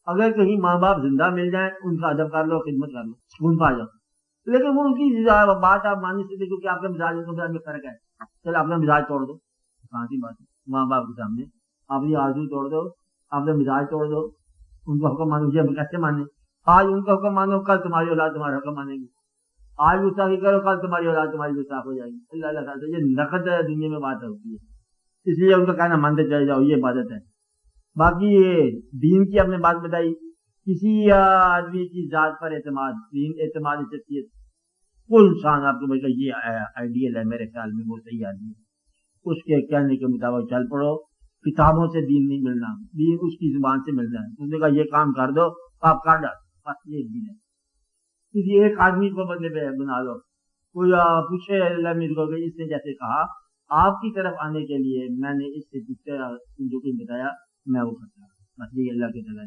اگر کہیں ماں باپ زندہ مل جائیں ان کا ادب کر لو، خدمت کر لو، سکون پا جاؤ، لیکن وہ ان کی بات آپ ماننے سے دیکھو کہ آپ کا مزاج ان کے مزاج میں فرق ہے، چلو اپنا مزاج توڑ دو، کہاں سی بات ہے ماں باپ کے سامنے اپنی آرزو توڑ دو، اپنا مزاج توڑ دو، ان کا حکم مانو، ہم کیسے مانے؟ آج ان کا حکم مانو، کل تمہاری اولاد تمہارا حکم مانے گی، آج گستاخی کرو، کل تمہاری اولاد تمہاری گستاخ ہو جائے گی، اللہ تعالیٰ سے یہ نقد ہے، دنیا میں بات ہوتی ہے، اس لیے ان کا کہنا مانتے چلے جاؤ، یہ عبادت ہے۔ باقی یہ دین کی ہم نے بات بتائی، کسی آدمی کی ذات پر اعتماد، دین اعتماد شخصیت، کوئی انسان آپ کو بولے یہ آئیڈیل ہے میرے خیال میں وہ صحیح آدمی ہے، اس کے کہنے کے مطابق چل پڑو، کتابوں سے دین نہیں ملنا، دین اس کی زبان سے ملنا ہے، اس نے کہا یہ کام کر دو آپ کر ڈال، بس یہ دین ہے۔ کسی ایک آدمی کو بدلے پہ بنا لو، کوئی پوچھے اللہ میرے کو کہ اس نے جیسے کہا آپ کی طرف آنے کے لیے میں نے اس سے جو کچھ بتایا میں وہ کرتا ہوں، بس یہ اللہ کے تعالیٰ